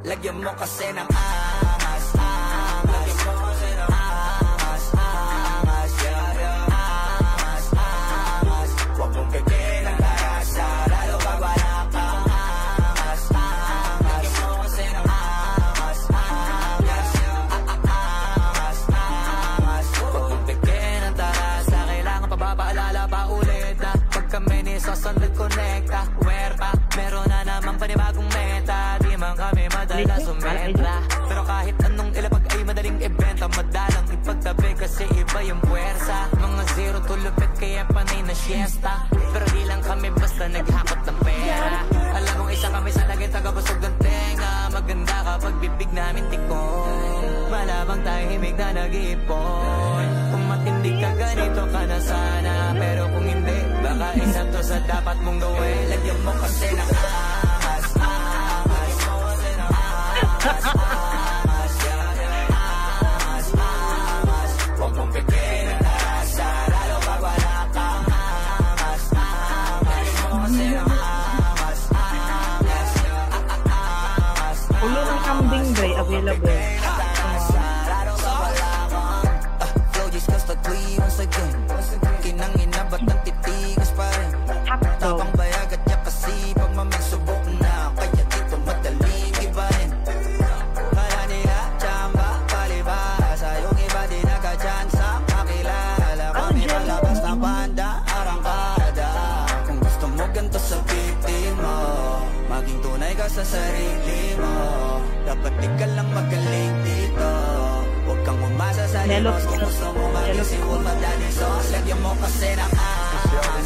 Lagyan mo kasi ng angas, angas. Lagyan mo kasi ng angas, angas. Angas, angas. Huwag mong bigyan ng karasa, lalo pag wala kang angas, angas. Lagyan mo kasi ng angas, angas. Angas, angas. Huwag mong bigyan ng tarasa, kailangan pa ba paalala pa ulit na pag kami ni Sosonod Connecta, Huerta, meron na naman panibagong meta. Di man kami madalas sumentra, pero kahit anong ilapag ay madaling ibenta. Madalang ipagtabi kasi iba yung puwersa. Mga zero to lupit kaya panay na siesta, pero di lang kami basta naghakot ng pera. Alam mong isa kami sa lagay tagabusog ng tenga. Maganda kapag bibig namin tikong, malabang tahimik na nag-iipon. Kung matindi ka ganito ka na sana, pero kung hindi, baka isa to sa dapat mong gawin. Lagyan mo kasi ng angas, angas. Angas, angas, angas. Huwag mong bigyan ng tarasa, lalo pag wala kang angas, angas. Lagyan mo kasi ng angas, angas. Angas, ulo ng kambing bay available. Flow just cause the clean once again. Kinangin na ba't ang titigas pa rin? Tapang bayag at yakasipag mamigsubok na, kaya dito madaling ibahin. Kala nila chamba, palibasa, yung iba di nagka-chance makilala. Kami palabas ng banda, arangkada. Kung gusto mo ganito sabihin mo, maging tunay ka sa sarili mo. Dapat di ka lang magaling dito. Huwag kang umasa sa limos, kung gusto mo mag-isiwag madali sos. Lagyan mo kasi ng angas, angas.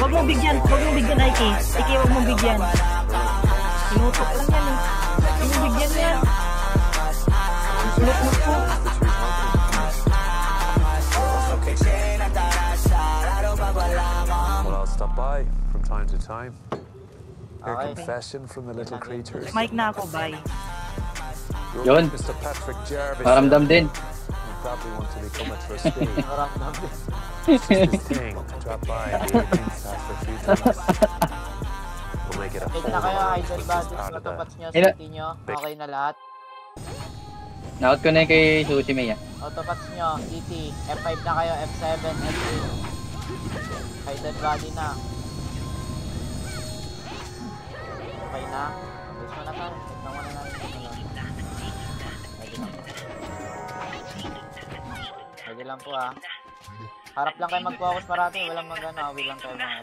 Huwag mong bigyan, Ike. Ike, huwag mong bigyan. Sinutok lang yan eh. Huwag mong bigyan yan. Sinutok po. Well, I'll stop by from time to time. Hear confession from the little creatures. Mike na ako, bye. Yun. Mr. Patrick Jarvis. Paramdam din. You probably want to become a trustee. It's just his thing. Drop by and the 18th after a few times. We'll make it a Take whole na kayo, lot idol of bodies, out of that. natupats nyo, city nyo, okay na lahat. Naot ko na yung kay Susi Maya. Autopats nyo, CT, F5 na kayo, F7, F8. Idol body na. Okay na? Gusto mo na tayo. Tignan mo na natin kung ano. Pwede lang po ah. Harap lang kayo mag-focus parati, walang mag-ano, awil lang kayo mga.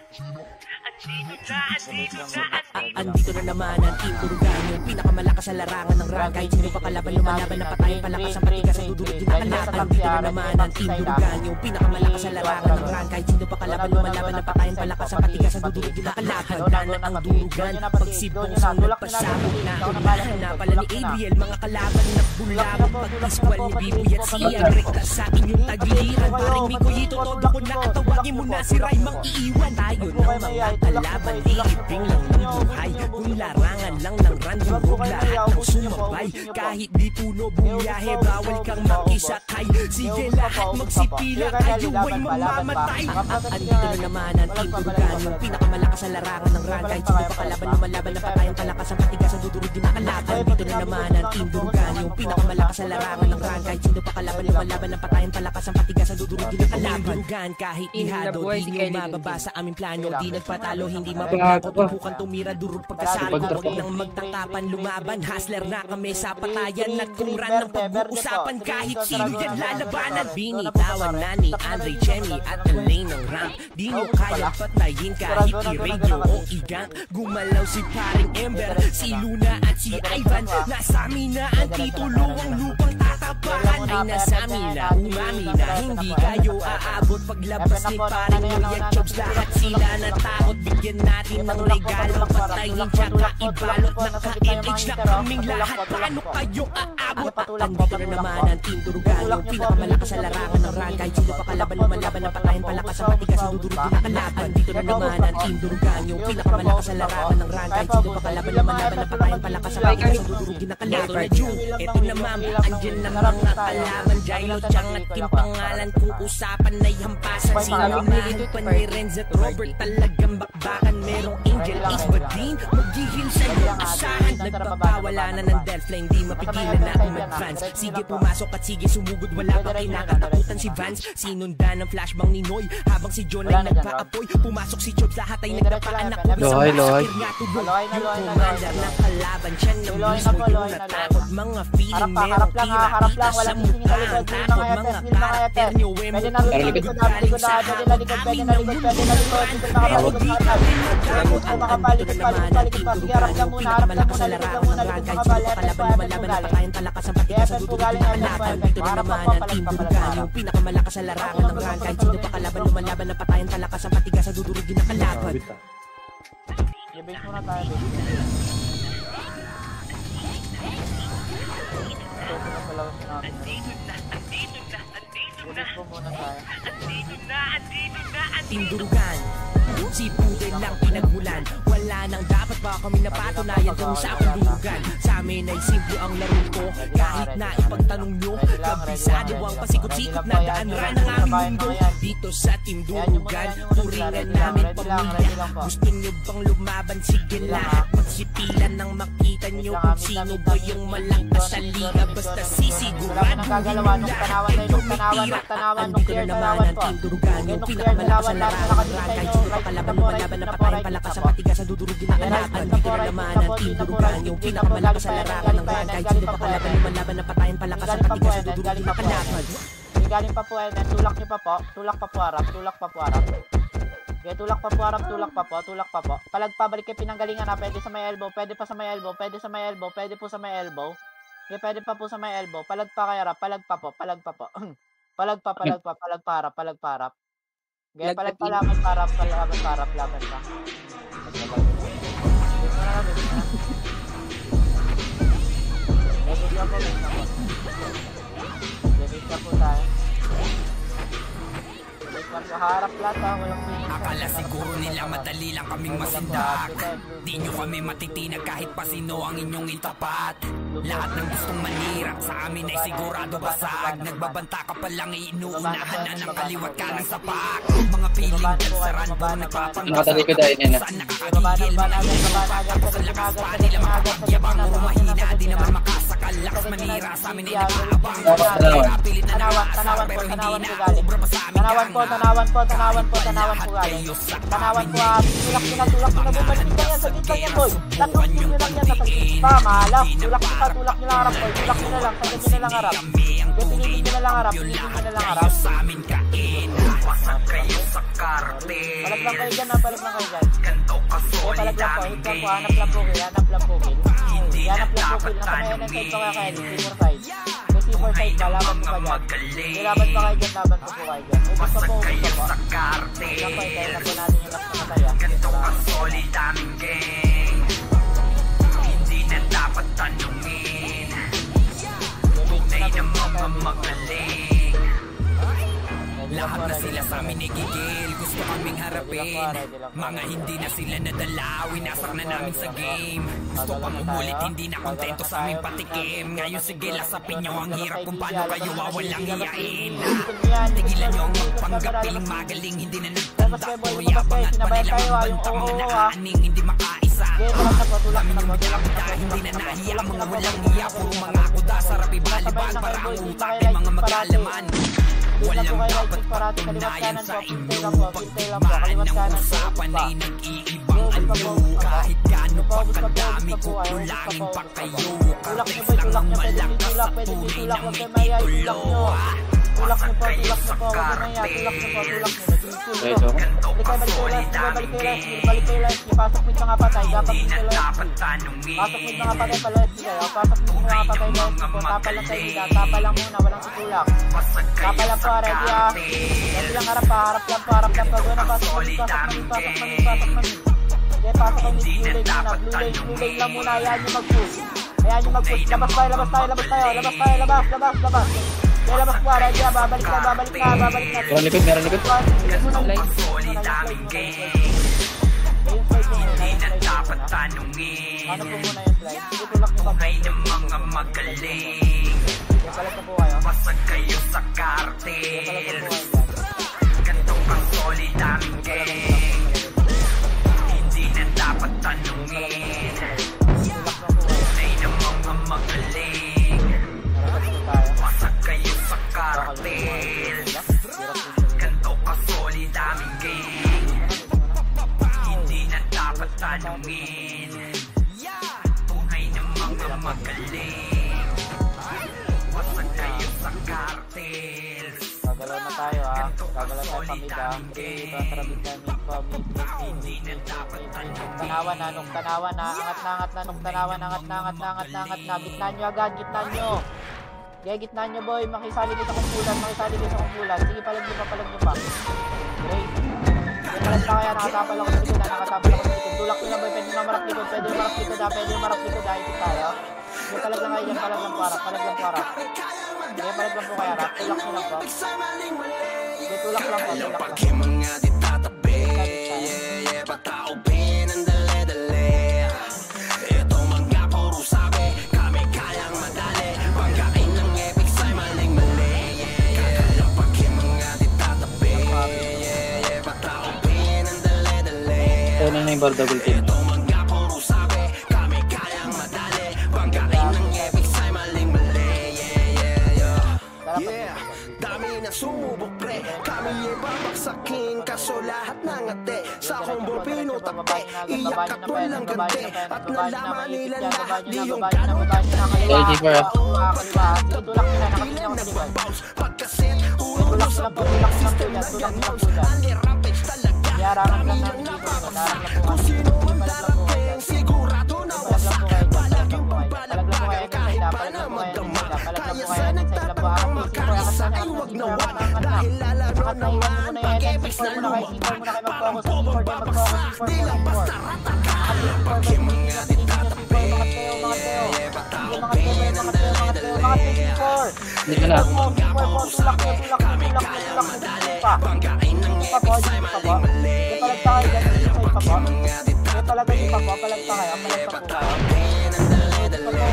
Andito na naman ang Team Durugan, yung pinakamalakas sa larangan ng run. Kahit sino pa kalaban, lumalaban na patayin, palakas ang patigas sa dudulog din ang kalaban. Andito na naman ang Team Durugan, yung pinakamalakas sa larangan ng run. Kahit sino pa kalaban, lumalaban na patayin, palakas ang patigas sa dudulog din ang kalaban. Hagdanan ang durugan, pagsibong sunod, pasabog na unahan na pala ni Adriel. Mga kalaban na bulabog, pag-iskwal ni Biboy at siya. Rekta sa inyong tagiliran, paring Mikoyito, todo ko na katawagin mo na si Raymang iiwan. Tayo ng mga kalaban, liiping lang ng buhay. Kung larangan lang ng random, lahat ng sumabay. Kahit di puno bumiyahe, bawal kang makisakay. Sige lahat magsipila, kayo ay mamamatay. Andito na naman ang Team Durugan, yung pinakamalakas sa larangan ng run. Kahit sino pa kalaban, lumalaban na patayan, palakas ang patigas sa dudurog din ang kalaban. Andito na naman ang Team Durugan, yung pinakamalakas sa larangan ng run. Kahit sino pa kalaban, lumalaban na patayan, palakas ang patigas sa dudurog din ang kalaban. Durugan, kahit ihado, di nyo mababa sa aming plano. Di nagpatalo, hindi mababa. Tubukan tumira, durog pagkasalo. Huwag nang magtakapan, lumaban. Hustler na kami sa patayan. At kung ran ng pag-uusapan, kahit sino yan lalabanan. Binitawan na ni Andre Chemi at Elaine ng rank. Di nyo kayang patayin kahit i-radio o i-gank. Gumalaw si paring Ember, si Luna at si Ivan. Nasa amin na ang titulo, ang lupang tatapakan. Ay nasa amin na, umami na, hindi kayo aabot. Paglabas ni paring Noy at Chobs, lahat sila natakot. Bigyan bigyan natin ng regalo. Patayin siya kaibalot, naka-image na kaming lahat. Paano kayo aabot? Andito na naman ang Team Durugan, yung pinakamalakas sa larangan ng run. Kahit sino pa kalaban, lumalaban ng patayin, palakas ang patigas, dudurugin na kalaban. Andito na naman ang Team Durugan, yung pinakamalakas sa larangan ng run. Kahit sino pa kalaban, lumalaban ng patayin, palakas ang patigas, dudurugin na kalaban. Ito na ma'am, andyan na mga kalaban. Jailo, Chang at Kim pangalan. Kung usapan ay hampasan, sinalunahan pa ni Renz at Robert. Talagang bakbakan, merong Angel, Ace, Badin. Maghihil sa iyong asahan. Nagpapawala na ng Delphlane, di mapigilan na umadvance. Sige pumasok at sige sumugod, wala pa kinakatakutan si Vance. Sinundan ng flashbang ni Noy, habang si John ay nagpa-apoy. Pumasok si Chobs, lahat ay nagdapaanak. Lohay, lohay. Yung commander ng kalaban, siya na mismo yung natakot. Mga feeling merong tira-kita sa mukhaan. Takot mga karakter nyo, Pwede na likod, pwede na likod. pero di kami nagkamot. Andito na naman ang Team Durugan, yung pinakamalakas sa larangan ng run. Kahit sino pa kalaban, lumalaban ng patayin, palakas ang patigas, dudurugin na kalaban. Andito na naman ang Team Durugan, yung pinakamalakas sa larangan ng run. Kahit sino pa kalaban, lumalaban ng patayin, palakas ang patigas, dudurugin na kalaban. I-base muna tayo. Team Durugan, si Pudel lang pinagmulan. Wala nang dapat ba kami napatunayan kung sa aking durugan. Sa amin ay simple ang laro ko, kahit na ipagtanong nyo. Kabisado ang pasikot-sikot na daan ran ang aming mundo. Dito sa Team Durugan, turingan namin pamilya. Gusto nyo bang lumaban? Sige lahat magsipilan nang makita nyo kung sino ba yung malakas sa liga. Basta sisiguraduhin nyo lahat kayong may tira. Andito na naman ang Team Durugan, yung pinakamalakas sa larangan ng run. Kahit sino pa kalaban, lumalaban ng patayin, palakas ang patigas, dudurugin na kalaban. Andito na naman ang Team Durugan, yung pinakamalakas sa larangan ng run. Kahit sino pa kalaban, lumalaban ng patayin, palakas ang patigas, dudurugin na kalaban. Galing pa po, tulak nyo pa po. Tulak pa po harap. Okay, tulak pa po harap, tulak pa po. Palagpabalik kayo pinanggalingan na, pwede sa may elbow, pwede pa sa may elbow, pwede sa may elbow, pwede po sa may elbow. Okay, pwede pa po sa may elbow. Palag pa kayo harap, palag pa po. Palag pa harap. Okay, palag pa laban pa harap, laban pa. Debit na po tayo. Harap lahat ha, walang pinis. Akala siguro nila madali lang kaming masindak. Di nyo kami matitinag kahit pa sino ang inyong intapat. Lahat ng gustong manira sa amin ay sigurado basag. Nagbabanta ka pa lang iinuunahan na ng kaliwat ka ng sapak. Mga piling dyan sa ranbo nagpapanggap. Saan nakakagigil mga inupat. Tapos ang lakas pa nila makapagyabang. Rumahina di naman makasakal. Lakas manira sa amin ay nakaabang. Pilit na nakaasar pero hindi na obra pa sa amin gang. Tanawan po galing. Tanawan po ha. Tulak nyo na bumalik ka yan. Sagit lang yan boy. Taklong nyo lang yan. Nasagit pa. Malak. Tulak nyo lang harap boy. Tulak nyo na lang. Sagit nyo na lang harap. Pinigin nyo na lang harap. Palag lang kayo dyan ha. Palag lang kayo dyan. Palag lang po. Hit lang po. Hanap lang po kill. Hanap lang po kill. Nasa may NN side pa kaya kayo. C4 side. C4 side ba? Laban po ka dyan. Laban pa kayo dyan. Laban po kayo dyan. Ubus pa po. Lang po. Kaya na po natin yung last na mataya. Ganito ka solid aming gang. Hindi na dapat tanungin. Tunay na mga magaling. Lahat na sila sa amin igigil. Gusto kaming harapin. Mga hindi na sila nadala. Winasak na namin sa game. Gusto pang umulit, hindi na kontento sa aming patikim. Ngayon sige lasapin nyo ang hirap kung paano kayo wawalang hiyain. Tigilan nyo ang magpanggap, piling magaling. Hindi na nagtanda. Puro yabang at panilang banta. Mga nakaaning, hindi makaisa. Kami yung bigla-bigla, hindi na nahiya. Mga walang hiya, puro mga kuda. Sarap ibalibag para ang utak ay mga magalaman. Walang dapat patunayan sa inyo. Pagdigmaan ng usapan ay nag-iibang anyo. Kahit gaano pa kadami, kutulangin pa kayo. Kartex lang ang malakas sa tunay na may titulo. Tulak nyo po, huwag na yan. Tulak nyo. Balik kayo live. Pasok mo yung mga patay. Dapat yung mga patay. Pasok mo yung mga patay pala. Pasok mo yung mga patay. Tapa lang kayo nila. Tapa lang muna. Walang tutulak. Tapa lang po. Ready ha. Ready lang harap pa. Harap lang. Gawin na pasok mo. Pasok mo. Okay, pasok ang blue lane muna. Blue lane lang muna. Ayan yung mag-push. Labas tayo. Okay, labas po. Ready na. Babalik na. Meron likod. Ano po muna yung slide? Sige, tulak nyo pa po. Palag na po kayo. Pasag kayo sa kartel. Gantong ang solid aming gang. Hindi na dapat tanungin. Tunay na mga magaling. Pasag kayo sa kartel. Gantong ang solid aming gang. Hindi na dapat tanungin. Tunay na mga magaling. Gagalaw na tayo ha. Gagalaw tayo pamidang. Tanawan na. Angat na. Gitnaan nyo agad. Kaya gitnaan nyo boy. Makisali kayo sa kumpulan. Sige, palag nyo pa. Great. Palag na kaya. Nakatapal ako sa likod. Tulak nyo na boy. Pwede marap likod. Ikot tayo. Sige, palag lang kayo dyan. Palag lang para. Okay, palag lang po kaya rap. Tulak nyo lang po. Okay, tulak lang. Mga ditatabi, patao pinandali-dali. Ito mga puro sabi, kami kayang madali. Pagkain ng epic sa'y maling-mali. Kapag mga ditatabi, patao pinandali-dali. Ito na yung bar double team. Ito mga puro sabi, kami kayang madali. Pagkain ng epic sa'y maling-mali. Dami na sumubok pre, kami ay babaksakin. Kaso lahat ng ate, sa combo pinutakte. Iyak at walang gante, at nalaman nila lahat di yung gano'n LG for us. Tulak nyo na. Nakatin ako sa likod. pagkaset, Tulak lang po. Yarangan lang ng kung sino man darating, sigurado na wasak. Palaging pagbalagbagan, kahit pa na magdama. Kaya sa nagtatapang makaisa ay wag na wag. Dahil lalaro naman pag-epic na luwag. Di lang basta ratakal. Pag mga ditatabi, patao pinandali-dali. Dito na. Kami kaya madali. Pagkain ng epic sa'y maling-mali. Palag tayo. Patao pinandali-dali.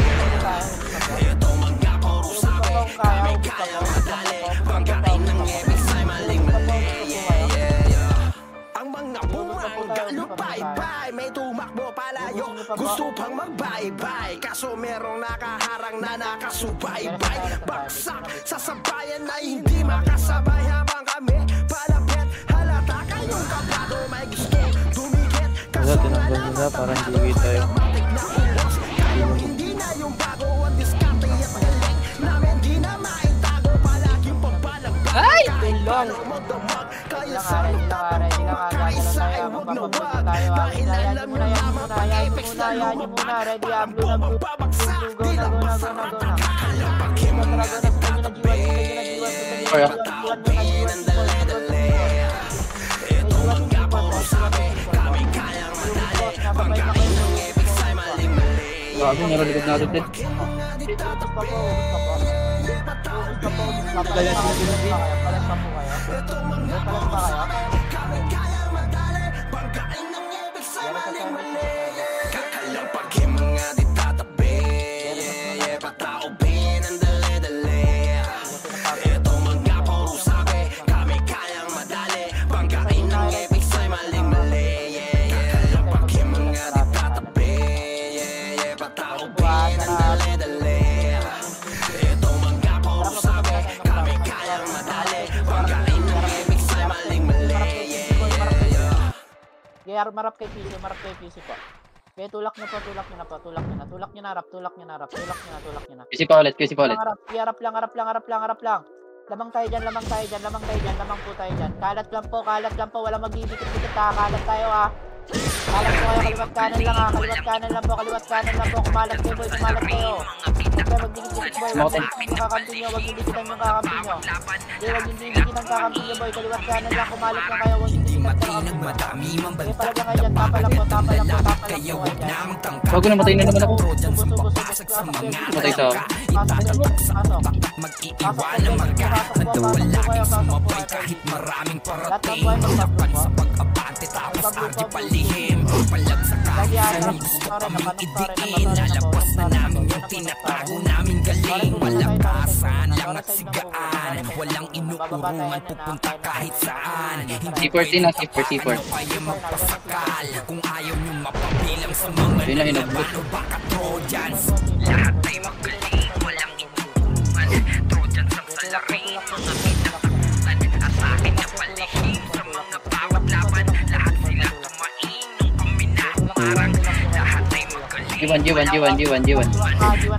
Ito mga puro sabi, kami kaya madali. Pagkain ng epic sa'y maling-mali. Ang mga bunga lupay-bay, may tumakbo palayo. Gusto pang magbay-bay, kaso merong nakaharang na nakasubaybay. Bagsak sa sabayan ay hindi makasabay. Habang kami palapit, halata kayong kabado. May gusto dumikit, kaso Tinanggal parang hindi tayo. kayo hindi na yung bago. Ang diskarte at galing namin di na maitago. Palaging pagbalagbagan. Ay! Magdamag, kaya sa kaisa ay huwag na wag. Dahil alam nyo naman pag-epic na luwag. Magbabagsak, di lang basta ratakal. Pag mga ditatabi, patao pinandali-dali. Ito mga puro sabi, kami kayang madali. Pagkain ng epic sa'y maling-mali. Bago meron likod natin din. Ito mga puro sabi, kami kayang madali. Pagkain ng epic sa'y maling-mali. Kakalang pag mga ditatabi, patao pinandali-dali. Ito mga puro sabi, kami kayang madali. Pagkain ng epic sa'y maling-mali. Kakalang pag mga ditatabi, patao pinandali-dali. Ito mga puro sabi, kami kayang madali. Pagkain ng epic sa'y maling-mali. Marap kay PC po. Kaya tulak nyo na rap. Kasi pa ulit. Harap lang. Lamang tayo dyan. Lamang po tayo dyan. Kalat lang po. Wala magdidikit-dikit ha. Kalat tayo ha. Kalat po kayo. Kaliwat kanan lang po. Kumalat kayo boy. Huwag kayo magdikit-dikit boy. Huwag didikitan yung kakampi nyo. Huwag didikitan ang kakampi nyo boy. Kaliwat kanan lang. Kumalat lang kayo. Huwag didikitan ang kakampi nyo. Kaya pala kayo dyan. Bago namatay na naman ako. Matay sa ako. Mag-iiwan ang magkahatid na wala sumabay kahit maraming parating. Lapan sa pag-abante tapos ardi palihim. Palag sa kahit gusto kaming idiin. Lalabas na namin yung tinatago namin galing. Malakasan lang at sigaan. Walang inuurungan pupunta kahit saan. C4 na, C4. Kaya magpasakal kung ayaw nyo mapabilang sa mga Ano baka Trojans. Lahat ay magaling, walang inuurungan. Trojans ang salarin, mga pinakakutan. Atake na palihim sa mga bawat laban. Lahat sila tumain nung kami na marang. Lahat ay magaling. G1.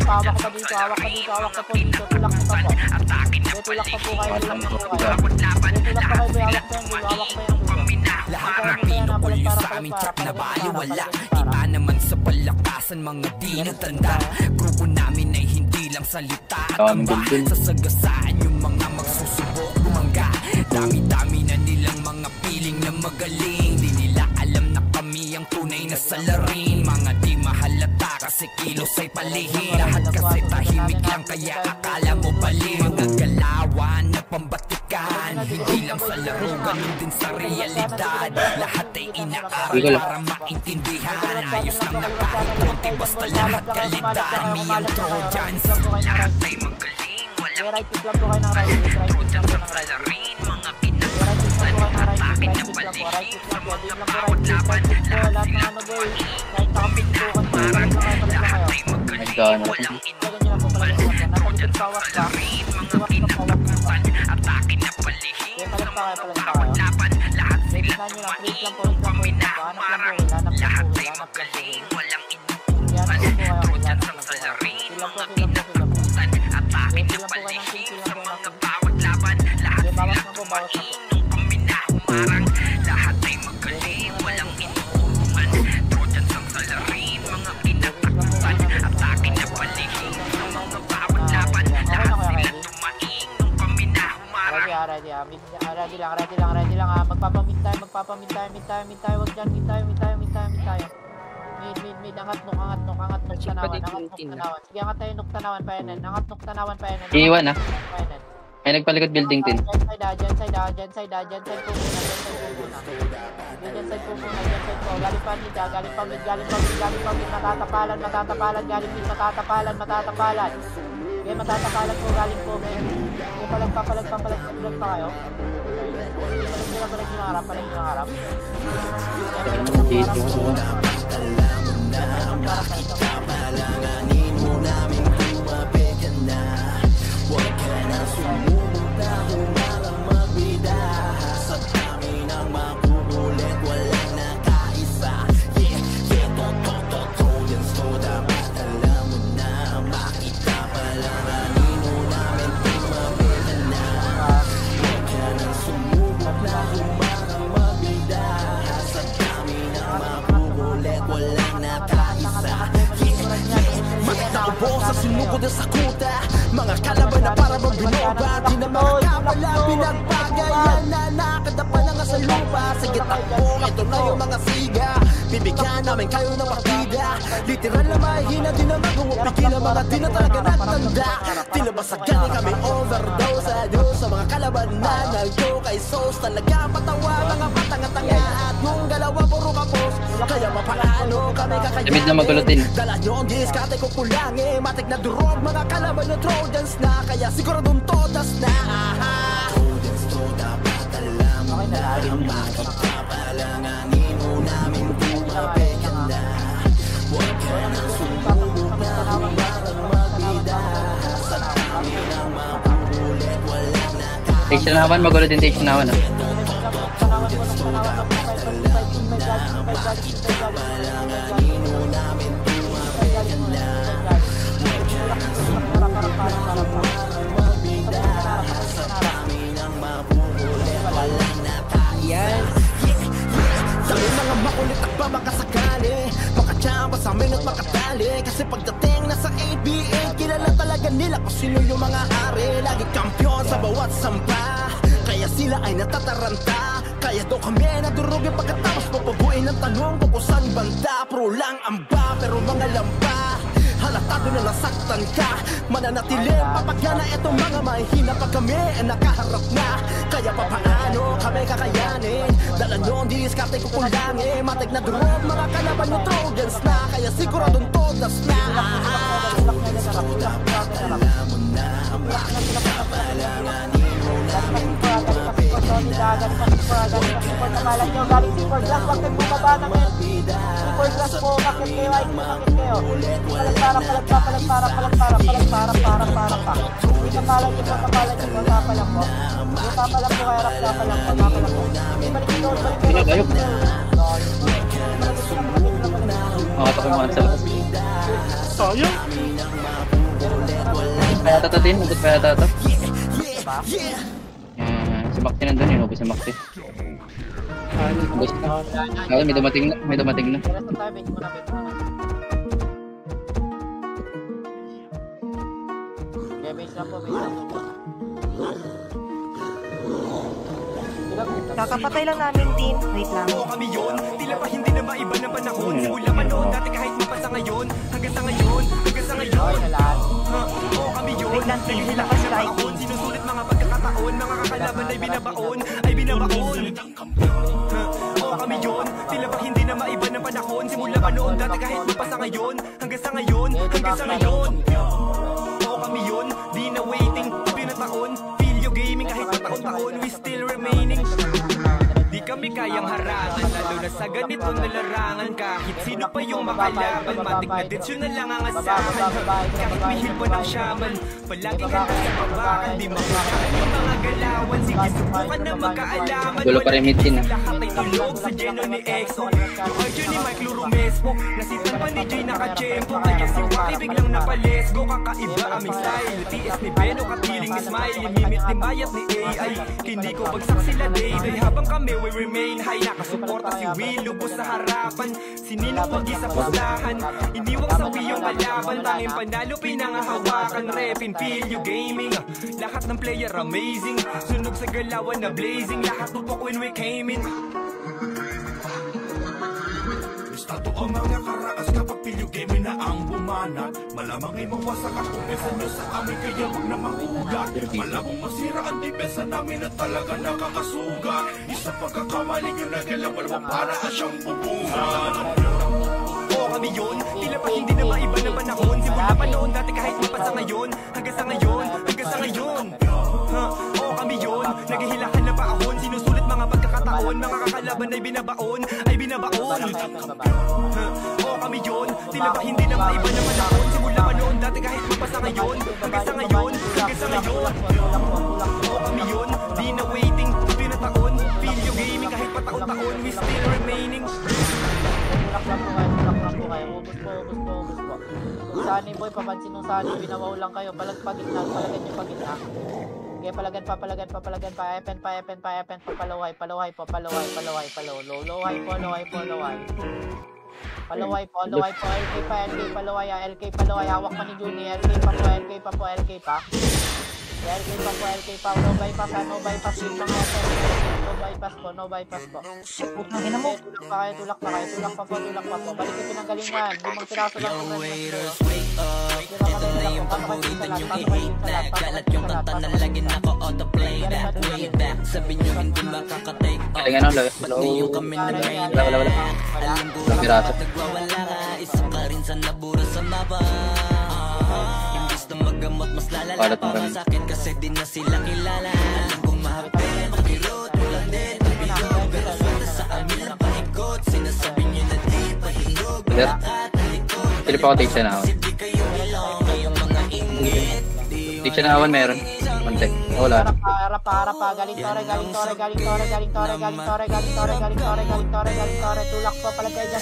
Hawak ka dito, hawak ka po dito. Tulak ka po. Atake na palihim sa mga bawat laban. Lahat sila tumain nung kami na marang. Pinukul sa aming trap na baliwala. Iba naman sa palakasan mga di natanda. Grupo namin ay hindi lang salita at tamba. Sasagasaan yung mga magsusubok bumangga. Dami-dami na nilang mga piling na magaling. Di nila alam na kami ang tunay na salarin. Mga di mahalata kasi kilos ay palihim. Lahat kasi tahimik lang kaya akala mo bali. Mga galawan na pambatikan. Hindi lang sa laro, ganun din sa realidad. Lahat ay inaaral para maintindihan. Ayos lang na kahit konti basta lahat kalidad. Miyang Trojans, lahat ay magaling. Walang Trojans ang salarin. Mga pinakakutan, atake na palihim sa mga bawat laban. Lahat sila tumain nung kami na marang. Lahat ay magaling, walang inuurungan. Trojans ang salarin. Mga pinakakutan, atake na palihim sa mga bawat laban. Lahat sila tumain nung kami na marang. Lahat ay magaling, walang inuurungan. Trojans ang salarin. Mga pinakakutan, atake na palihim sa mga bawat laban. Lahat sila tumain nung kami na marang. Lahat ay magaling, walang inuurungan. Trojans ang salarin. Mga pinakakutan, atake na palihim sa mga bawat laban. Lahat sila tumain nung kami na marang. Ready lang magpapamit tayo, wag dyan, mid tayo. Mid, angat nuk tanawan. Sige, angat tayo nuk tanawan pa yan, angat nuk tanawan pa yan. Iiwan ah. May nagpalikot building din. Dyan side po muna. Galing pa mid, matatapalan, matatapalan. Okay, matatapalan po, galing po, men. Okay, palag pa kayo. Palag yung harap. Palanganin mo namin kumapit ka na. Huwag ka na sumubok na humarang magbida. Sa amin ang makukulit, walang nakaisa. Trojans to, dapat alam mo na. Makita palanganin mo namin kumapit ka na. Huwag ka na sumubok na humarang magbida. Sa amin ang makukulit, walang nakaisa. Mataubo sa sinugod na sakuta. Mga kalaban na para bang binoba. Di na makakapala, pinagbagay. Yan na nakadapa na nga sa lupa. Sige takbo, ito na yung mga siga. Bibigyan namin kayo ng partida. Literal na mahina, di na maghuwapigil ang mga di na talaga nagtanda. Tila ba sa galing kami overdose. Adios sa mga kalaban na naldo. Kay Sos talaga patawa. Mga patanga-tanga at yung galawa puro kapos. Kaya mapaano kami kakayanin. Limit na magulutin. Dala nyo ang diskate ko kulangi. Matik na durog mga kalaban ng Trojans na. Kaya siguradong todas na. Trojans to, dapat alam mo na. Makita palanganin mo namin kumapit ka na. Huwag ka na sumubok na humarang magbida. Sa amin ang makukulit, walang nakaisa. Take siya na hawan, magulutin take siya na hawan ah. Trojans to, dapat alam mo na. Makita palanganin mo namin kumapit ka na. Huwag ka na sumubok na humarang magbida. Sa amin ang makukulit, walang nakaisa. Sabi mga makulit at ba makasakali. Makachamba sa amin at makatali. Kasi pagdating na sa ABA, kilala talaga nila kung sino yung mga ari. Lagi kampiyon sa bawat sampa. Kaya sila ay natataranta. Kaya daw kami nadurugin pagkatapos papabuin ng tanong kung saan banda. Pro lang amba pero mga lamba, halatado na nasaktan ka. Mananatiling papagana etong mga mahihina pag kami ay nakaharap na. Kaya papaano kami kakayanin? Dala nyo ang diskarte ko kulangin. Matik na drop mga kalaban nyo Trojans na. Kaya siguradong todas na. Dapat alam mo na ang bakit kapalanganin mo namin galing si Forglass, huwag kayong bumaba ng bida. Si Forglass po, bakit kayo ay bakit kayo? Palagpara pa. Hindi kapalan nyo po, kapalan po. Hindi papalang po, kaya rap kapalang po. Hindi balik ito, balik ito. Makatak yung mga sa labas. Sayang. Kaya tatatin, ubot kaya tatat. Si Makti nandun yun, ubos si Makti. Ubos na. Kaya may dumating na. Rest of time, wait muna. Okay, base lang po. Kakapatay lang namin, Tin. Wait lang. Oo kami yun, tila pa hindi na maiba ng panahon. Simula pa noon, dati kahit mapasa ngayon. Hanggang sa ngayon. Okay na lahat. Oo kami yun, Wait lang, Tin. naghihila Lakas ka sa sa IT. taon. Sinusulit mga pagkakataon, mga kakalaban ay binabaon. Oo kami yun, tila pa hindi na maiba ng panahon. Simula pa noon, dati kahit mapasa ngayon. Hanggang sa ngayon. Oo kami yun, di na waiting, pinataon. Video gaming kahit pataon-taon, we still remaining. Di kami kayang harangan, lalo na sa ganito na larangan. Kahit sino pa yung makalaban, matik na dits yun na lang ang asahan. Kahit bihil pa ng shaman, palaging handa sa pabakan. Di makuhaan yung mga galawan, sige subukan na magkaalaman. Gulo pa rin mitin. Lahat ay tulog sa Geno ni EXO. Yung audio ni Mike Lurumespo, nasitan pa ni Jay nakachempo. Kaya si Waki biglang napalesgo, kakaiba aming style. TS ni Beno, katiling ni Smile, yung mimit ni Mayat ni AI. Hindi ko bagsak sila day habang kami we remain high. Nakasuporta si Will, lubos sa harapan. Sinino wagi sa pustahan, iniwang sawi yung kalaban. Tanging panalo pinangahawakan, repin Pilyo Gaming. Lahat ng player amazing, sunog sa galawan na blazing. Lahat tupok when we came in. Estado ang mga karakas kapag Pilyo Gaming na ang bumanat. Malamang ay mawasak ang kumesa nyo sa amin, kaya wag na mahugat. Malamang masira ang depensa namin at talaga nakakasuga. Isang pagkakamali nyo na galawal mo para siyang bubuhan. Oo kami yun, tila pa hindi na maiba ng panahon. Simula pa noon, dati kahit mapasa ngayon. Hanggang sa ngayon. Oo kami yun, naghihilakan na paahon. Sinusulit mga pagkakataon, mga kakalaban ay binabaon. Oo kami yun, tila pa hindi na maiba ng panahon. Simula pa noon, dati kahit mapasa ngayon. Hanggang sa ngayon. Oo kami yun, di na waiting, pinataon. Pilyo Gaming kahit pataon-taon, we still remaining. Tulak lang po kayo. Ubus po. Kung saan boy, papansin nung saan binawaw lang kayo. Palagan nyo pagitna. Okay, palagan pa. Epen, palaway po. Low high po. LK palaway. Hawak pa ni Juni. LK pa po. LK pa. No bypass. No bypass po. Putangin mo. Tulak pa po. Balik yung pinanggalingan. 5 piraso lang po. Ito na yung paborito niyong i-hate na. Galat yung kanta na lagi naka-autoplay back. Way back, sabi niyo hindi makaka-take off. Ba't niyo kami na main back? Alam ko kapag nagwawala ka, isa ka rin sa nabura sa mapa. Imbis na magamot, mas lalala pa masakit kasi di na sila kilala. Alam kong mahapin, makirot mo lang din. Pabiyog, pero swelta sa amin ang paikot. Sinasabi niyo na di pahilog. Pili pa ako take siya na awan. Take siya na awan meron. Mantek. Wala. Harap pa. Galing tore. Tulak po. Palagay dyan.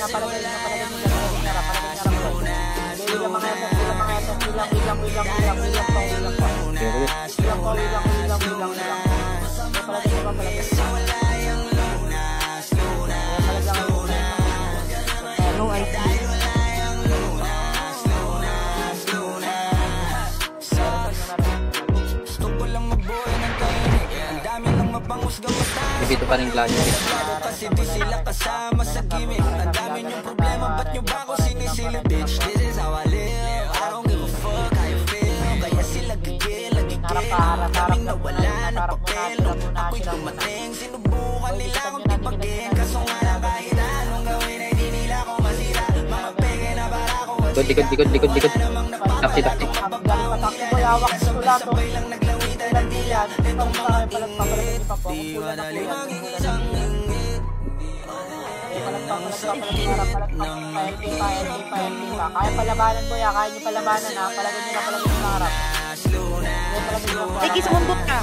Bilang mga eto. Bilang po. Palagay. No IT. Gusto ko lang mabuhay ng tahimik. Ang dami ng mabango pa rin klase. Kasi di sila kasama sa gimmick. Ang dami niyong problema, ba't niyo ba ako sinisilip? Bitch, this is how I live. I don't give a fuck how you feel. Kaya sila gigil, daming nawala na papel. Ako'y dumating, sinubukan nila akong tipagin. Kaso nga lang kahit anong gawin ay di nila ako masira. Mga peke na para ako Likod. Taksi. Sabay lang naglawitan ng diyan. Itong mga di madali maging isang inggit. Kaya palabanan mo ya, kaya nyo palabanan ha. Palagay nyo sa harap. Sige, sumundot ka.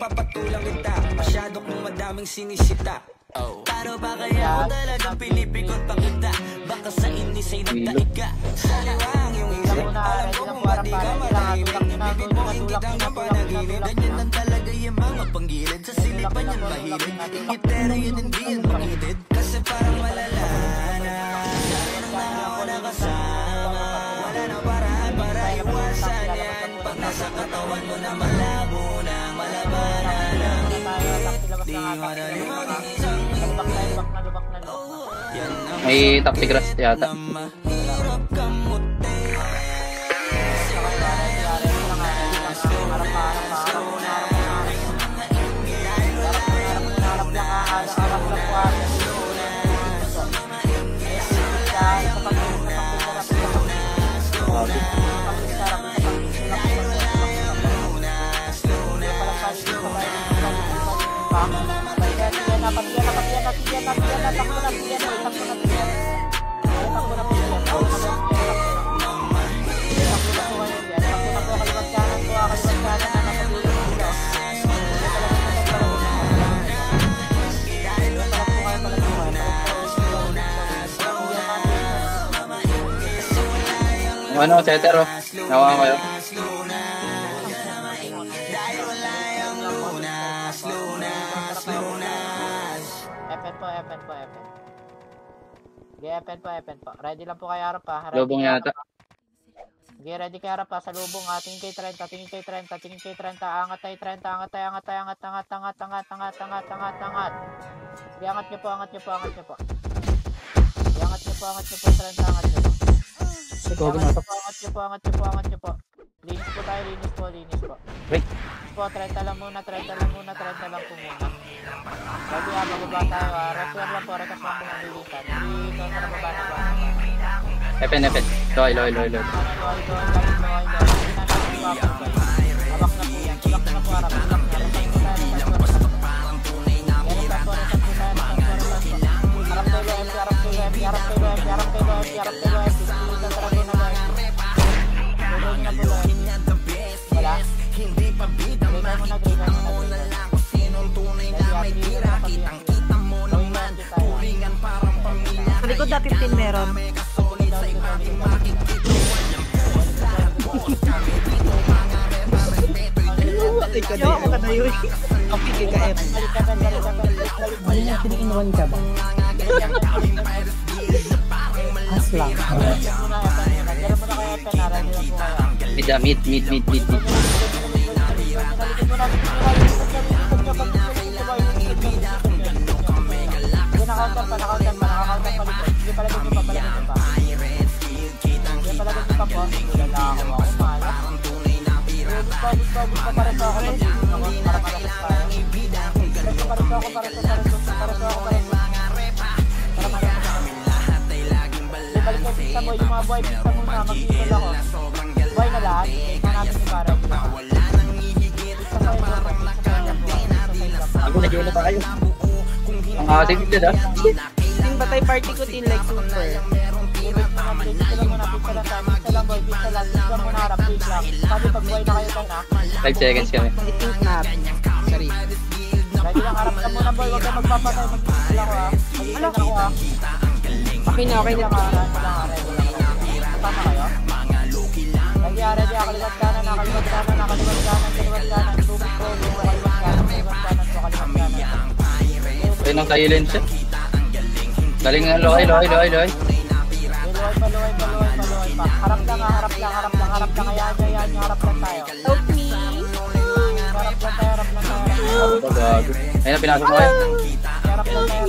Papatulang kita, masyado kong madaming sinisita. Paano ba kaya ako talagang pinipikot pa kita? Baka sa inis ay nagtaig ka. Saliwang yung isip, alam ko kung ba't di ka matahimik. Ibig mo ingit hanggang panaginip. Ganyan lang talaga yung mga panggilid. Sa silipan yan mahilig. Ingitero yun hindi yan makitid. Kasi parang malala na dahil nang ako nakasama. Wala na paraan para iwasan yan. Pag nasa katawan mo na malabo na malabanan lang. Di madali maging isang Lubak na. May taxi grass yata. mahirap kamutin. Ano, setero? Nawa kayo. FN po. Ready lang po kayo harap pa. Lubong yata. Okay, ready kayo harap pa sa lubong. Tingin kay 30. Angat tayo 30. Angat. Sige, angat nyo po. Iangat nyo po 30. Angat nyo po. Linis po tayo. Wait. Po, 30 lang muna. Ready bababa tayo ha. Require lang po. Rekas lang po ng lilitan. Hindi ito na bababa na ba? FN. Loy. Hawak na po yan. Tulak na po harap. Wala. Hindi pa bidang makikita mo na lang kung sinong tunay na may tira. Kitang-kita mo naman, puringan parang pamilya. Sa likod na 15 meron. Kasulit sa aking makikita. Walang puwas lahat buos kami dito mga respeto. Yo, ako ka na yun. Ang pigil ka eh. Tiniinuan ka ba? Aslang. Mid. Yung mga boy, pista muna, mag-iipol ako. Boy na lahat, hanapin ni Para. Ako nag-iulo pa kayo. Ang ating din ah. Yung batay party ko din like super. Pista lang boy, pista lang muna harap, please lang. Sabi pag boy na kayo tayo na. 5 seconds kami. I think not. Sorry. Ready lang, harap ka muna boy, huwag ka magpapatay, mag-iipol ako ha. Mag-iipol ako ha. Okay na. Ready lang. Tama kayo? Ready, kaliwat kanan, kaliwat kanan. Tubig Laki ng silence siya. Galing nga, lohay. Luhay pa. Harap lang. Ayan, harap lang tayo. Help me. Harap lang tayo. Gago. Ayun na, pinasok mo kayo. Harap lang tayo.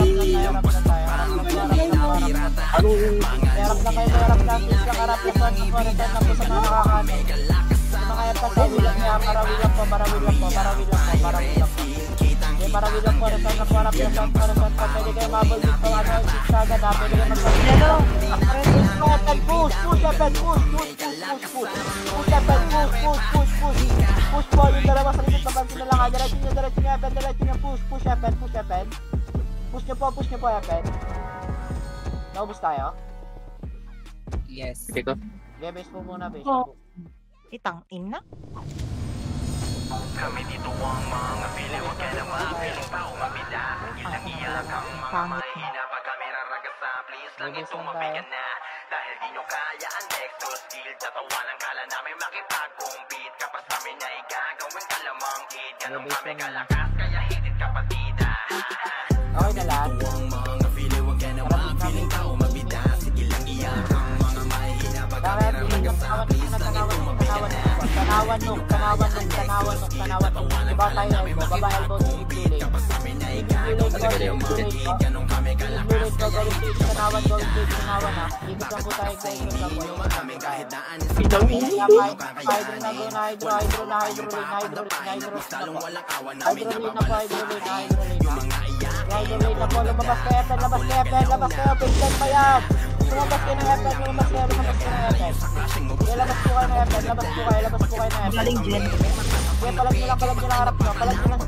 Harap lang kayo. Harap lang. Mga kaya pa sa wilang niya, parawil lang po. Marawil lang po, resan na po, harap lang po, pwede kayo mabal dito, sagad ha, pwede kayo magpapilano. Push po, yung dalawa sa likod, mabansin na lang ha, diretso nyo, push Epen. Push nyo po, Epen. Naubos tayo? Yes. Sige ko. Okay, base po muna, base. Itang ina. Kami dito ang mga pili, huwag ka na mapiling pa umabida. Ilang iyak ang mga mahina pag kami raragasa. Please lang itong mabigan na. Dahil di nyo kaya ang extra skill. Tatawanan ka lang namin makipag-compete. Kapag sa amin ay gagawin ka lamang hit. Ganun kami kalakas kaya hitit kapatida. Okay na lahat. Ang mga pili, huwag ka na mapiling pa umabida. Sige lang iyak ang mga mahina pag kami raragasa. Please lang itong mabigan na. Tanawan nung. Diba tayo elbow, baba elbow sa i-play. Tanawan ha. Ikot lang po tayo, ikot lang po. Hydro na go na hydro na po, lumabas kayo, pinsan pa yan. Lumabas kayo ng Epen. Labas po kayo ng Epen. Galing Jen. Kaya palag nyo lang harap nyo. Palagay nyo lang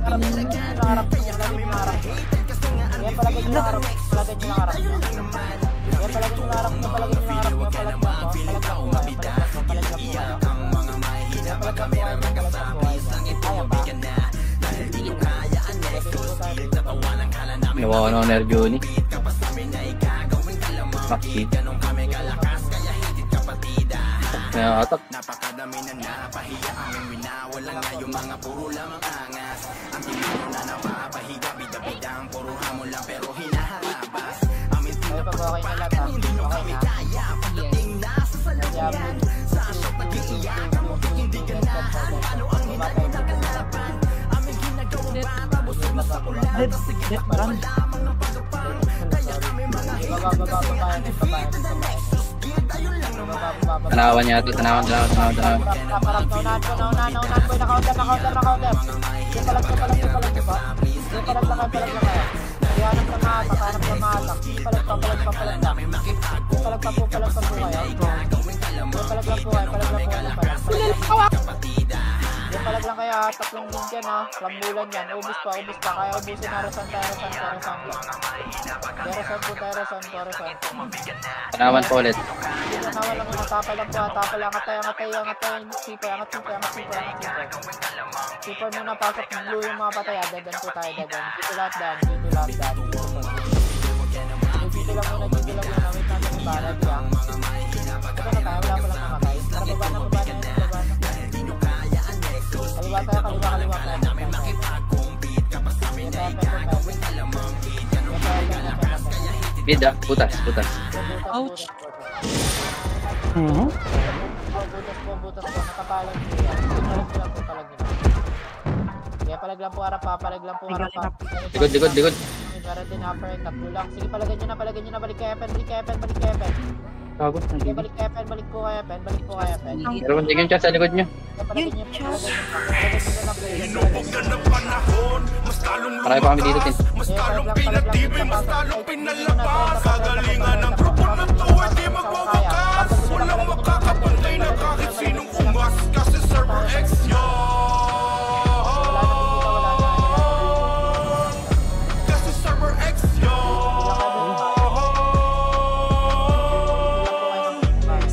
harap nyo. Nawawa na ako na Johnny. Maxi. Atak. Napakadami na napahiya aming winawala nga yung mga puro lamang angas. Ang tinuro na napapahiga, bida-bidang puro hamon lang pero hinaharabas. Amin tinapagpapakain, hindi nyo kami kaya. Pagdating na sa salubungan, sa shot nag-iiyakan mo kung hindi ganahan. Ano ang hinay na kalaban? Aming ginagawang bata, busog na sa ulan. Sige, lamang ng pagkapang. Kaya kami mga Tanawan niya ito, tanawan. Naunahan po, na-counter. Palag pa po kayo. Palag lang kayo ha, tatlong din dyan ha, lambulan yan, ubus pa, kaya ubusin na resan. Resan. Tanawan po ulit. Tanawan lang muna, tapal lang po ha, angatay, sipa. Sipa muna, pasok, blue yung mga patay ha, dadan po tayo. Dito lahat dan. Dito lang muna, wait natin yung barad ya. Ito na tayo, wala pa lang namatay. Para baba na. Kaliwa tayo. Bida, putas. Ouch. Butas po, nakapalag siya. Kaya palag lang po harap ha. Likod. Meron din upper, tatlo lang. Sige, palagay nyo na. Balik kayo, Epen. Bago, Sige, balik po kayo, Epen. Pero kung tingin siya sa likod niya. Marami pa kami dito, Tin. Mas talong pinatibay, mas talong pinalabas. Kagalingan ng grupo ng to, hindi magwawakas. Walang makakapantay na kahit sinong umas. Kasi Server X yun. Kasi Server X yun.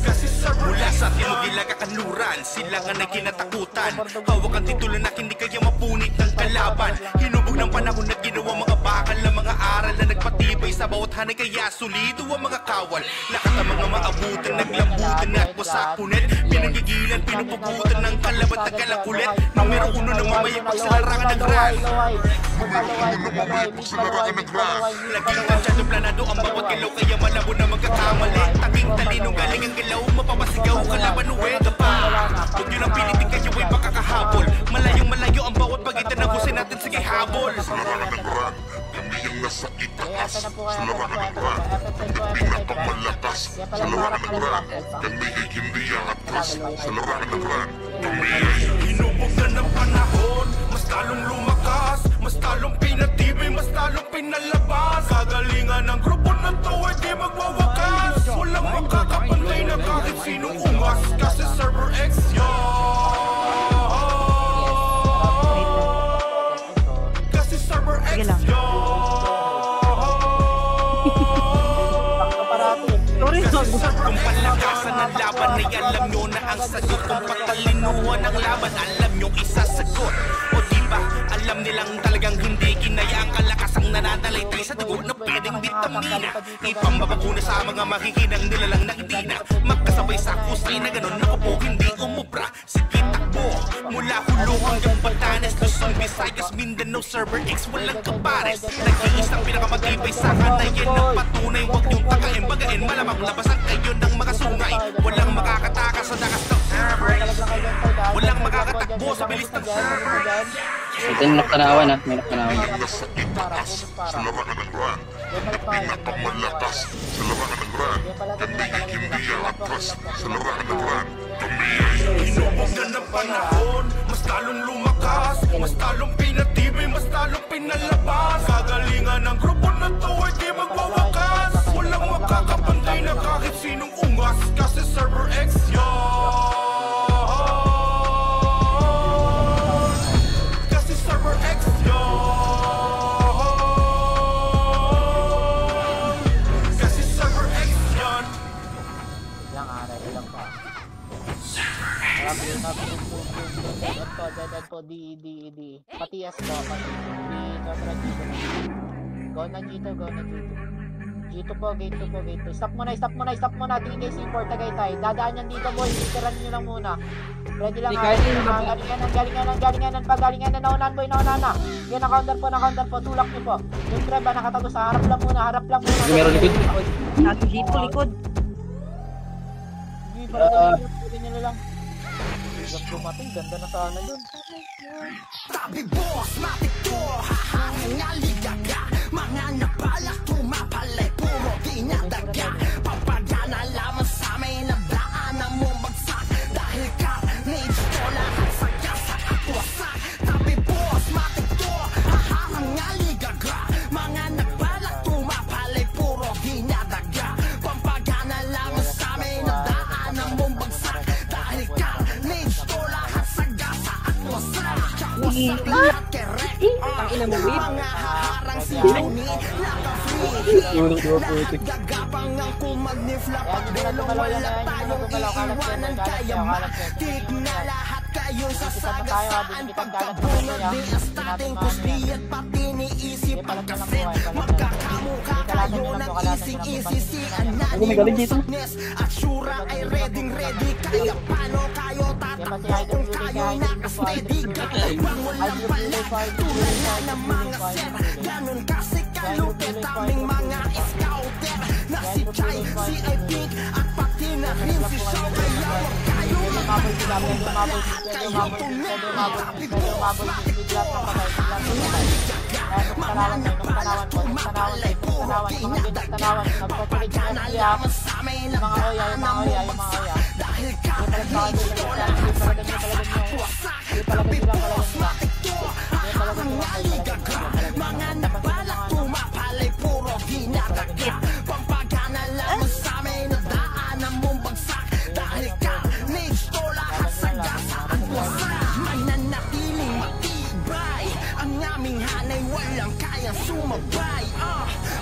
Kasi Server X. Mula sa tinugilag kanluran, sila nga na kinatakutan. Hawak ang titulo na hindi kaya mapunit ng kalaban. Hinubog ng panahon na ginawa mga bakal na mga aral na nagpatibay sa bawat tadhanay kaya solido ang mga kawal. Lahat ng mga maabutan, naglambutan at wasakunet. Pinagigilan, pinupuputan ng kalabat na kalakulit. Numero 1 na mamaya pagsalarangan ng ran. Laging tansyado planado ang bawat kilaw, kaya malabo na magkakamali. Tanging talinong galing ang galaw, mapapasigaw kalaban uwega pa. Huwag nyo lang pilitin kayo ay makakahabol. Malayong malayo ang bawat pagitan ng gusin natin, sige habol. Sa larangan ng ran, kami ang nasa itaas. Sa larangan ng ran, pinakamalakas. Sa larangan ng ran, kami ay hindi ang atras. Sa larangan ng ran, kami ay hinubog na ng panahon, mas talong lumakas, mas talong pinatibay, mas talong pinalabas. Kagalingan ng grupo na to ay di magwawakas. Walang makakapantay na kahit sinong ungas, kasi Server X yun. Kasi Server X yun. Kung palakasan ng laban ay alam nyo na ang sagot. Kung patalinuhan ng laban, alam nyo isasagot. O diba, alam nilang talagang hindi kinaya ang kalakasang nananalitay sa dugo na pwedeng vitamina. Ipambabaguna sa mga makikinang nilalang na hindi na magkasabay sa kusay na ganon. Ako po hindi umubra. Sige takbo, mula Hulu hanggang Batanes, Luzon, Visayas, Mindanao, Server X, walang kapares. Nag-iisang pinakamatibay sa kanayan ng patunay. Huwag niyong takain, bagain, malamang labasan kayo ng mga sungay. Walang makakatakas sa dakas ng Server X. Walang makakatakbo sa bilis ng Server X. Ito yung nakatanawan ha, may nakatanawan. nasa itaas. Sa larangan ng ran, pinakamalakas. Sa larangan ng ran, kami ay hindi ang atras. Sa larangan ng ran, kami ay hinubog na ng panahon, mas talong lumakas, mas talong pinatibay, mas talong pinalabas. Kagalingan ng grupo na to ay di magwawakas. Walang makakapantay na kahit sinong ungas, kasi Server X yun. Kasi Server X yun. Kasi Server X yun. Lang aray lang pa. Dead po, D. Pati S po, pati kontra G2. Go na G2. G2 po, gate 2 po. Stop muna. Tingin kayo C4, Tagaytay. Dadaan yan dito, boy. Literan nyo lang muna. Ready lang ha. Galinganan. Naunahan, boy, naunahan na. Yan, na-counter po. Tulak nyo po. Yung treba, nakatago sa harap lang muna. Meron likod. Nasa G2 likod. Hindi, parang nyo lang. Dumating, ganda na sana dun. Tabi boss, matik to, hahangaligaga. Mga napalak, tumapalay, puro dinadaga. Papagana lamang sa may nadaanan mo bagsak. Dahil carnage to, lahat sa gasa at wasak. Tabi boss, matik to, hahangaligaga. Mga napalak, tumapalay, puro dinadaga. Papagana lamang sa may nadaanan mo bagsak. Dahil carnage to, lahat sa gasa at wasak. Wasak lahat kerek. Ang ina mo, wait. Mga haharang si Johnny, naka-free. Gagapang ang kumagnifla. Pagdelo wala tayong iiwanan. Kaya matik na lahat kayo sa sagasaan. Pagkabungad di astating kusdi at pati niisip pagkasi. Magkakamukha kayo ng ising-isisian natin saknes. At syura ay ready. Kaya paano kayo tatakbo kung kayo nakasteady? Gagapang walang palay, tulad na ng mga ser. Ganon kasi kalupit aming mga scouter. Na si Chai, si Ipink at pati na rin si Shaw. Kaya wag kayo makakabong lahat kayo tuloy. Mga napalat tumapalay, puro kinadagyan. Papagana lamang sa may nadaanan mo bagsak. Dahil carnage to, lahat sa gasa at wasak. Tabi boss, matik to, hahangaligaga. Mga napalat tumapalay, puro ginadagyan. Pampagana lamang sa may nadaanan mo bagsak. Dahil carnage to, lahat sa gasa at wasak. Mananatiling matibay ang aming hanay, walang kayang sumabay.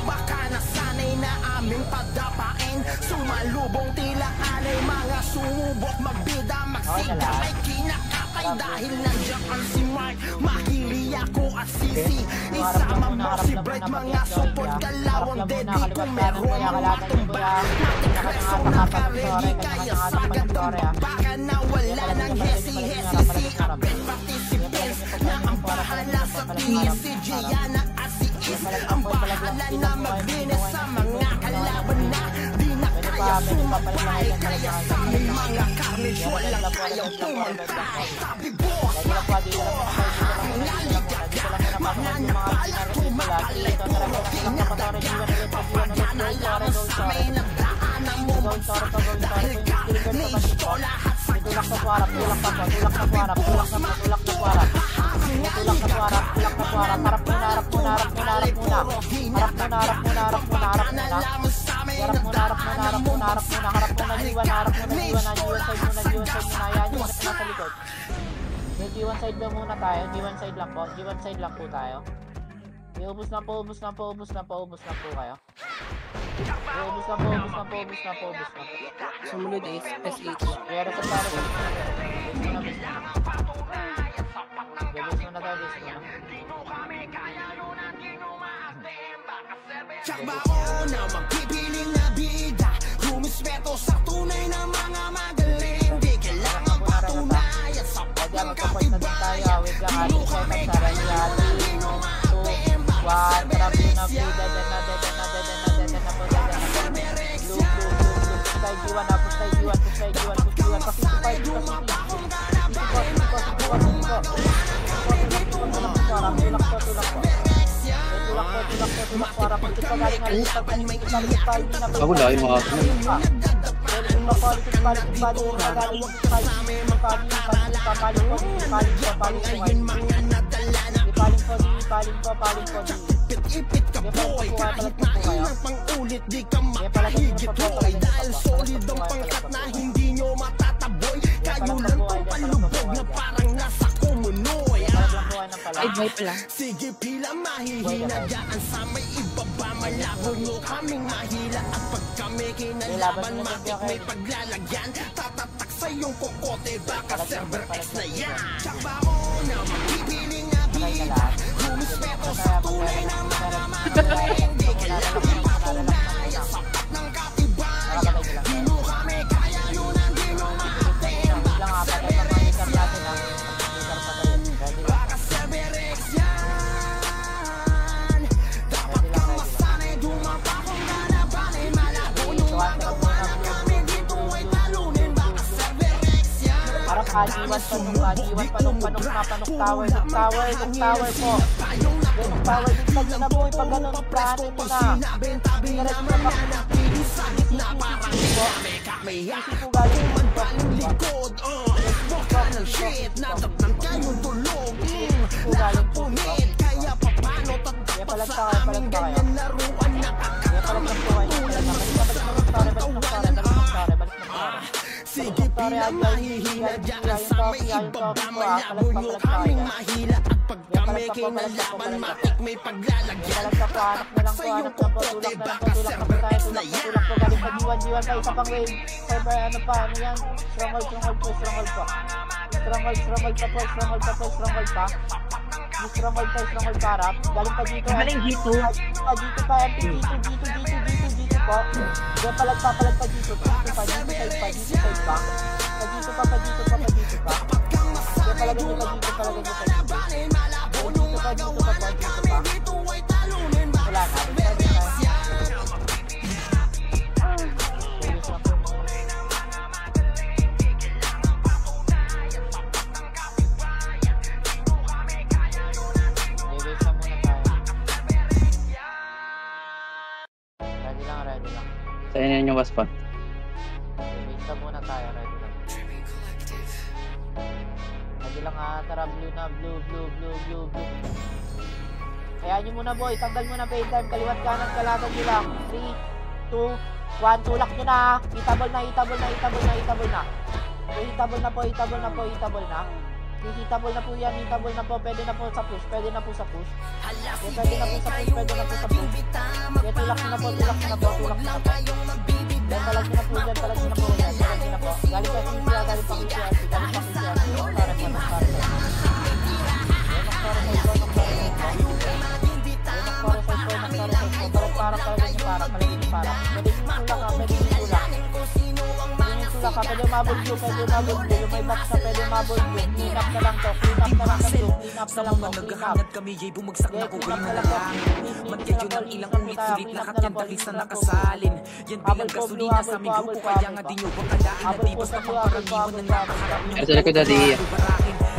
Baka nasanay na aming padapain. Sumalubong tila alay, mga sumubok magbida, magsiga may kinakapay. ay dahil nandiyan ang si Mark, Makili ako at Sisi. Isama mo si Bright, mga support kalawang Dedi. Kung meron mga tumba, matikreso nakaredy. Kaya sa gandang baka na wala ng hesi-hesi. Apet participants na ang bahala sa tiis. Si Gianna at si Is ang bahala na maglinis sa mga kalaban na di na kaya sumabay. Kaya sa aming mga carnage walang kayang tumantay. Sabi boss, mga ligaga, mga napalat tumatalik. Puro pinagdadaan, papagana lamang sa may nagdaanan mo bagsak. Dahil carnage ko lahat sa kasama. Boss, magtulak G1 side lang muna tayo, G1 side lang po, G1 side lang po tayo. Ubus na po kayo. Ubus na po. Sumunod is SH. Pero sa pare ko. Ubus na tayo. Tsakbaon na magpipiling na bida, rumispeto sa tunay na mga magaling. Di kailangan patunayan sa pagkakatibayan. Dino kami kaya nalino maatim. Baka serberesya. Ako dahil mga Ipit ka boy, kahit na ilang pang-ulit di ka makahigit boy. Dahil solid ang pangkat na hindi nyo matataboy. Kayo lang tong palubog na parang nasa kumunoy. Sige pila mahihina dyan sa may ibaba. Malabo nyo kaming mahila. At pag kami kinalaban matik may paglalagyan. Tatatak sa iyong kokote baka server X na yan. Tsakbaon na mapipiling na bida, rumispeto sa tunay na mga magaling. Di kailangan patunayan sapat ng katibayan. Dino kami kaya yun ang dino maatim. Baka server X yan. Dapat kang masanay dumapa kung ganabanin. Malabo yung magawa na kami dito ay talunin. Baka server X yan. Parang G1 panok tower po. Ganun tower din pag na po, pag ganun planin mo na. Direct na mananatili sa gitna parang kami po galing magbaling likod. Huwag ka ng shit, natatnan kayong tulog. Lahat punit, kaya papano tatapos sa aming ganyan laruan. Nakakatulan mas masarap ang tawanan. Sige pila mahihina dyan sa may ibaba. Malabo nyo kaming mahila. At pag kami kinalaban matik may paglalagyan. Tatatak sa iyong kukote baka server X na yan. G1 pa, isa pang wave. Server ano pa, ano yan? Stronghold pa. Stronghold pa harap. Galing pa dito. G2 pa, MP, G2 po. Diyan palag pa dito. Dito pa. Wala Ready lang. Sa'yo na yung waspa. Basta muna tayo, ready lang. Ready lang tara, blue na, blue. Kaya nyo muna boy, tanggal muna pay time, kaliwat kanan, kalaban nyo lang. 3, 2, 1, tulak nyo na. Hitable na. Hitable na po yan, pwede na po sa push. Pwede na po sa push. Tulak na po. Talag na po. Galing pa QCR. Pwede umabol view, yung may box na pwede umabol view, clean up na lang to, clean up na lang to, clean up na lang to, Naghahangad kami ay bumagsak na kukoy na lang. Magkayo ng ilang ulit-ulit lahat yan dahil sa nakasalin. Yan bilang gasolina sa aming grupo kaya nga di nyo bakalaan na di basta kung paramiwan ng napaharap nyo. Sa likod dati.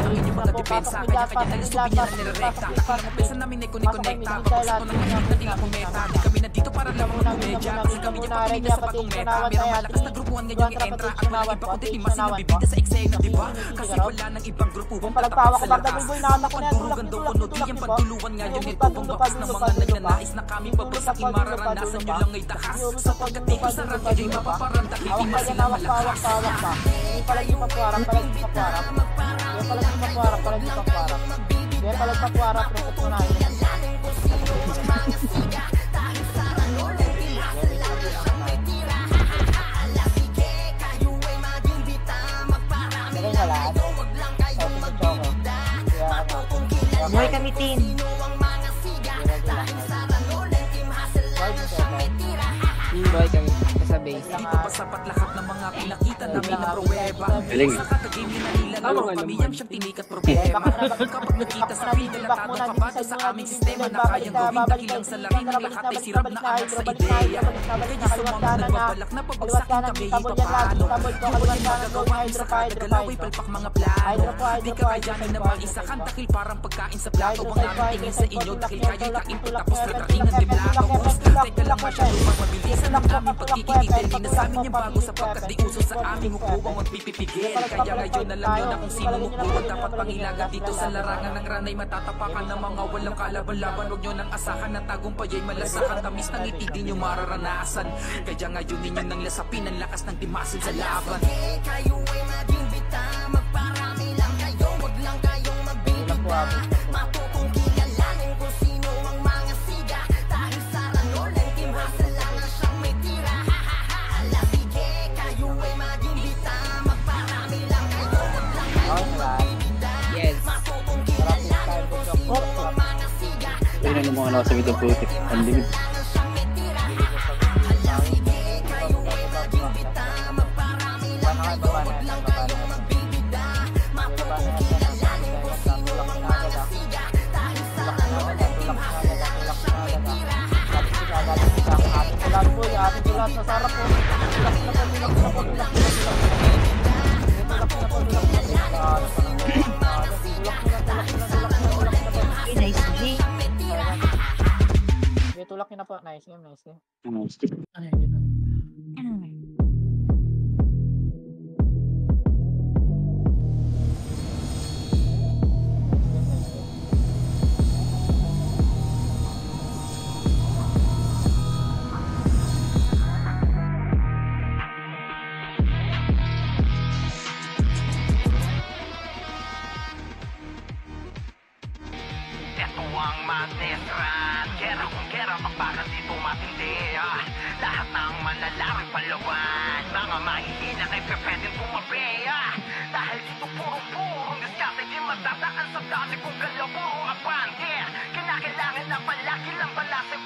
Ang inyong mga depensa, kanya-kanya na listupin niya na nirerekta. Akala mo pensa namin ay kone-connecta. Pagkas ito nang makikita nila kung meta. Di kami nandito para lamang magmumedya. Kasi kami niya pakamina sa bagong meta. Merong malakas na grupuhan ngayon i-entra. At walang iba kundi limasin na bibida sa eksena, diba? Kasi wala nang ibang grupo ang tatapat sa lakas. Sa pandulugan daw kuno, di yung panduluan ngayon. Ito pang bakas ng mga nagnanais na kami pabagsakin. Mararanasan nyo lang ay takas. Sapagkat dito sa radyo ay mapaparanda. Hindi na sila malakas. Hindi pala yung papuarap, pero ito na yun. Buhay kami, Tin. Buhay kami. Sa base. Di pa sapat lahat ng mga pinakita namin na pruweba. Galing. Sa kakagame nila nilalaro kami yang siyang tinikat problema. Kapag nakita sa field na tanong kabado sa aming sistema na kayang gawin dahilan sa larin ng lahat ay sirap na anak sa ideya. Kaya sa mga nagbabalak na pabagsakin kami ipapalo. Yung walang magagawa ang sa kadagalaw ay palpak mga plano. Di kakayanin na maisakan dahil parang pagkain sa plato. Ang aming tingin sa inyo dahil kayo'y kain tapos nagkaingan din plato. Teka lang masyadong magmabilisan ang aming pagkikita. Hindi na sa amin yung bago sapagkat di uso sa aming hukuwang magpipipigil. Kaya ngayon alam nyo na kung sino mukuwang dapat pangilagan dito sa larangan ng ranay. Matatapakan ng mga walang kalaban-laban. Huwag nyo nang asahan na tagumpay ay malasakan. Tamis ng ngiti di nyo mararanasan. Kaya ngayon ninyo nang lasapin ang lakas ng timasin sa laban. Kayo ay maging bita, magparami lang kayo, wag lang kayong mabibigat. Matutong kilalanin kung sino ang mga siga. Dahil sa ranol, ang team hustle lang ang siyang may tira. Sige, kayo ay maging bita, magparami lang kayo, wag lang kayong mabibigat. Yes. Matutong kilalanin kung sino ang mga siga. Ayun ang mga nasa video po. Unlimited. Nice, G. Tulak nyo na po. Nice game, nice game. Ay, yun. Ito ang madness run. Kera kung kera, magpaka dito matindi. Lahat ng manlalaki palawan. Mga mahihina kay pwedeng tumabi. Dahil dito puro-puro diskarte, di magdadaan sa dati kung galawuro abante. Kinakailangan na palagi lang balase.